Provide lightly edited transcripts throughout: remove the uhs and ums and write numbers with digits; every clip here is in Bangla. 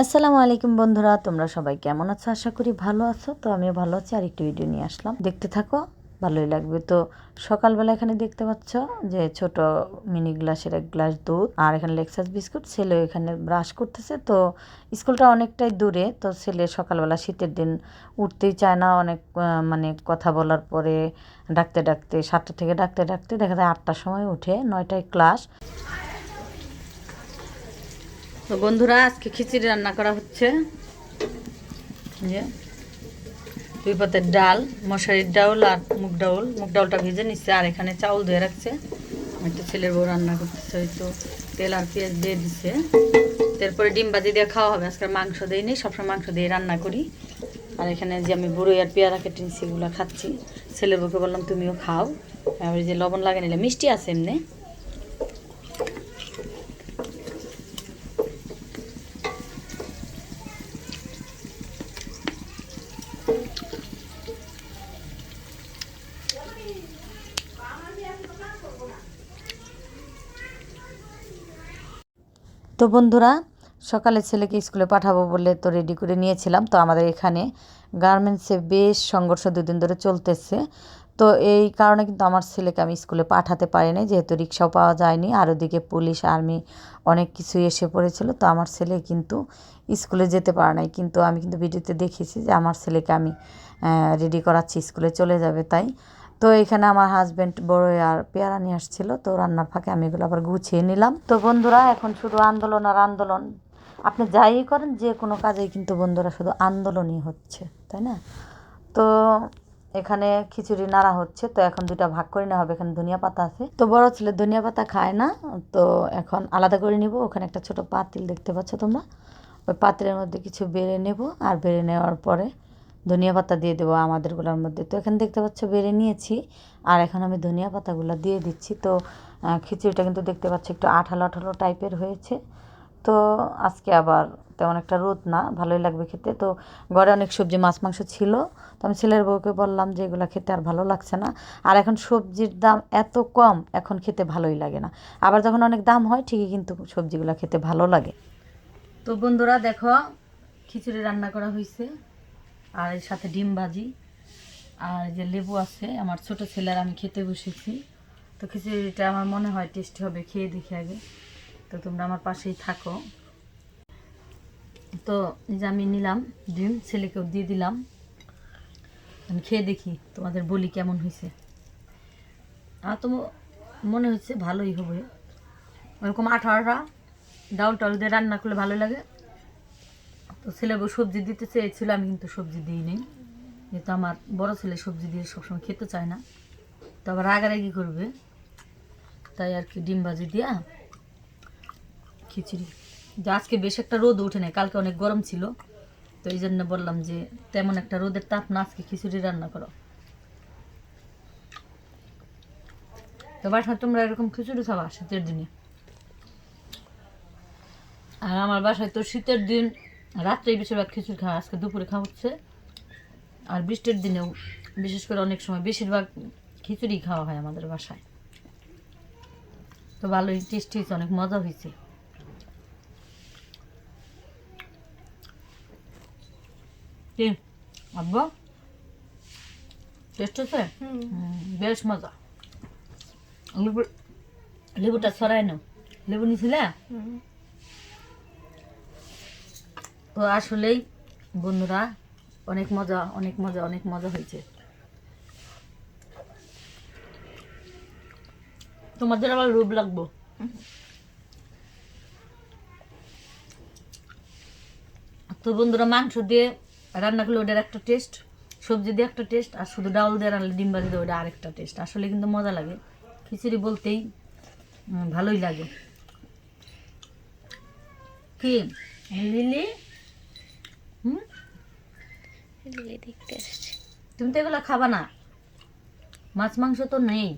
আসসালামু আলাইকুম বন্ধুরা, তোমরা সবাই কেমন আছো? আশা করি ভালো আছো। তো আমিও ভালো আছি। আর একটু ভিডিও নিয়ে আসলাম, দেখতে থাকো, ভালোই লাগবে। তো সকালবেলা এখানে দেখতে পাচ্ছ যে ছোট মিনি গ্লাসের এক গ্লাস দুধ, আর এখানে লেক্সাস বিস্কুট। ছেলে এখানে ব্রাশ করতেছে। তো স্কুলটা অনেকটাই দূরে, তো ছেলে সকালবেলা শীতের দিন উঠতেই চায় না। অনেক মানে কথা বলার পরে ডাকতে ডাকতে 7টা থেকে ডাকতে ডাকতে দেখা যায় 8টার সময় উঠে, 9টায় ক্লাস। তো বন্ধুরা, আজকে খিচুড়ি রান্না করা হচ্ছে। যে 2 পাতের ডাল, মশারির ডাউল আর মুগ ডাউলটা ভেজে নিচ্ছে। আর এখানে চাউল ধুয়ে রাখছে। একটু ছেলের বউ রান্না করতেছে, হয়তো তেল আর পেঁয়াজ দিয়ে দিচ্ছে। তারপরে ডিম ভাজি দিয়ে খাওয়া হবে। আজকে মাংস দিইনি, সবসময় মাংস দিয়ে রান্না করি। আর এখানে যে আমি বড়ই আর পেয়ারা কেটে নিচ্ছি, এগুলো খাচ্ছি। ছেলের বউকে বললাম তুমিও খাও। আর যে লবণ লাগে নিলে, মিষ্টি আছে এমনি। তো বন্ধুরা, সকালে ছেলেকে স্কুলে পাঠাবো বলে তো রেডি করে নিয়েছিলাম। তো আমাদের এখানে গার্মেন্টসে বেশ সংঘর্ষ 2 দিন ধরে চলতেছে। তো এই কারণে কিন্তু আমার ছেলেকে আমি স্কুলে পাঠাতে পারিনি, যেহেতু রিক্সাও পাওয়া যায়নি। আর ওদিকে পুলিশ আর্মি অনেক কিছুই এসে পড়েছিল। তো আমার ছেলে কিন্তু স্কুলে যেতে পারে নাই। কিন্তু আমি কিন্তু ভিডিওতে দেখেছি যে আমার ছেলেকে আমি রেডি করাচ্ছি, স্কুলে চলে যাবে। তাই তো এখানে আমার হাজব্যান্ড বড়ই আর পেয়ারা নিয়ে আসছিলো। তো রান্নার ফাঁকে আমি এগুলো আবার গুছিয়ে নিলাম। তো বন্ধুরা, এখন শুধু আন্দোলন আর আন্দোলন। আপনি যাই করেন, যে কোনো কাজেই কিন্তু বন্ধুরা শুধু আন্দোলনই হচ্ছে, তাই না? তো এখানে খিচুড়ি নাড়া হচ্ছে। তো এখন 2টা ভাগ করে নেওয়া হবে। এখানে ধনিয়া পাতা আছে। তো বড় ছেলে ধনিয়া পাতা খায় না, তো এখন আলাদা করে নিব। ওখানে একটা ছোট পাতিল দেখতে পাচ্ছ তোমরা, ওই পাত্রের মধ্যে কিছু বেড়ে নেব। আর বেড়ে নেওয়ার পরে ধনিয়া পাতা দিয়ে দেবো আমাদেরগুলোর মধ্যে। তো এখানে দেখতে পাচ্ছ বেড়ে নিয়েছি, আর এখন আমি ধনিয়া পাতাগুলো দিয়ে দিচ্ছি। তো খিচুড়িটা কিন্তু দেখতে পাচ্ছ একটু আঠালো আঠালো টাইপের হয়েছে। তো আজকে আবার তেমন একটা রোদ না, ভালোই লাগবে খেতে। তো ঘরে অনেক সবজি মাছ মাংস ছিল। তো আমি ছেলের বউকে বললাম যে এগুলো খেতে আর ভালো লাগছে না। আর এখন সবজির দাম এত কম, এখন খেতে ভালোই লাগে না। আবার যখন অনেক দাম হয় ঠিকই কিন্তু সবজিগুলো খেতে ভালো লাগে। তো বন্ধুরা দেখো, খিচুড়ি রান্না করা হয়েছে, আর এর সাথে ডিম ভাজি, আর যে লেবু আছে। আমার ছোট ছেলের আমি খেতে বসেছি। তো খিচুড়িটা আমার মনে হয় টেস্টি হবে, খেয়ে দেখি আগে। তো তোমরা আমার পাশেই থাকো। তো এই যে আমি নিলাম ডিম, ছেলেকেও দিয়ে দিলাম। আমি খেয়ে দেখি, তোমাদের বলি কেমন হয়েছে। আর তো মনে হচ্ছে ভালোই হবে। ওরকম আঠা আঠা ডাউল টাউল দিয়ে রান্না করলে ভালো লাগে। তো ছেলে সবজি দিতে চেয়েছিল, আমি কিন্তু সবজি দিইনি, যেহেতু আমার বড় ছেলে সবজি দিয়ে সবসময় খেতে চায় না। তো আবার রাগারাগি করবে, তাই আর কি ডিম ভাজি দিয়া খিচুড়ি। যে আজকে বেশ একটা রোদ ওঠে নাই, কালকে অনেক গরম ছিল। তো এই জন্য বললাম যে তেমন একটা রোদের তাপ না, আজকে খিচুড়ি রান্না করো। তো বাসায় তোমরা এরকম খিচুড়ি খাওয়া শীতের দিনে? আর আমার বাসায় তো শীতের দিন রাত্রেই বেশিরভাগ খিচুড়ি খাওয়া, আজকে দুপুরে খাওয়া হচ্ছে। আর বৃষ্টির দিনেও বিশেষ করে অনেক সময় বেশিরভাগ খিচুড়ি খাওয়া হয় আমাদের বাসায়। তো ভালোই টেস্টি হয়েছে, অনেক মজা হয়েছে। কি আব্বা, টেস্ট হচ্ছে? বেশ মজা। লেবুটা ছড়াই নাও। লেবু নিছিলে? তো আসলেই বন্ধুরা, অনেক মজা অনেক মজা অনেক মজা হয়েছে। তোমাদের আবার রূপ লাগবো। তো বন্ধুরা, মাংস দিয়ে রান্না করলে ওটার একটা টেস্ট, সবজি দিয়ে একটা টেস্ট, আর শুধু ডাউল দিয়ে রান্নালে ডিম ভাজি দিয়ে ওটা আরেকটা টেস্ট। আসলে কিন্তু মজা লাগে। খিচুড়ি বলতেই ভালোই লাগে। কি লিলি, লিলি দেখতে আসছি। তুমি তো এগুলো খাবা না, মাছ মাংস তো নেই।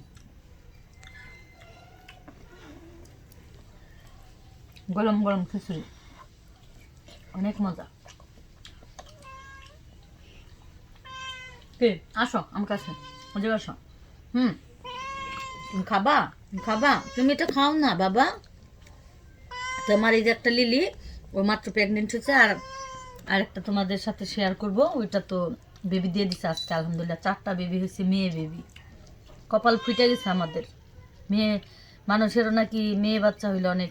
গরম গরম খিচুড়ি অনেক মজা। কে আসো আমার কাছে, মজা আসো। তুমি খাবা? খাবা? তুমি এটা খাও না বাবা। তোমার এই যে একটা লিলি, ও মাত্র প্রেগনেন্ট হয়েছে, আর আরেকটা তোমাদের সাথে শেয়ার করব। ওইটা তো বেবি দিয়ে দিছে আজকে, আলহামদুলিল্লাহ 4টা বেবি হয়েছে, মেয়ে বেবি। কপাল ফুটে গেছে আমাদের। মেয়ে মানুষেরও নাকি মেয়ে বাচ্চা হইলে অনেক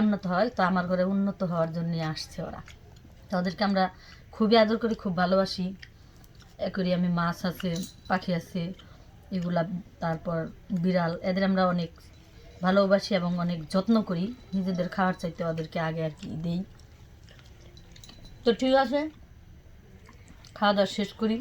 উন্নত হয়, তো আমার ঘরে উন্নত হওয়ার জন্য আসছে ওরা। তো ওদেরকে আমরা খুবই আদর করি, খুব ভালোবাসি। করি আমি, মাছ আছে, পাখি আছে, এগুলা, তারপর বিড়াল, এদের আমরা অনেক ভালোবাসি এবং অনেক যত্ন করি। নিজেদের খাওয়ার চাইতে ওদেরকে আগে আর কি দিই। তো ঠিক আছে, খাওয়া দাওয়া শেষ করি।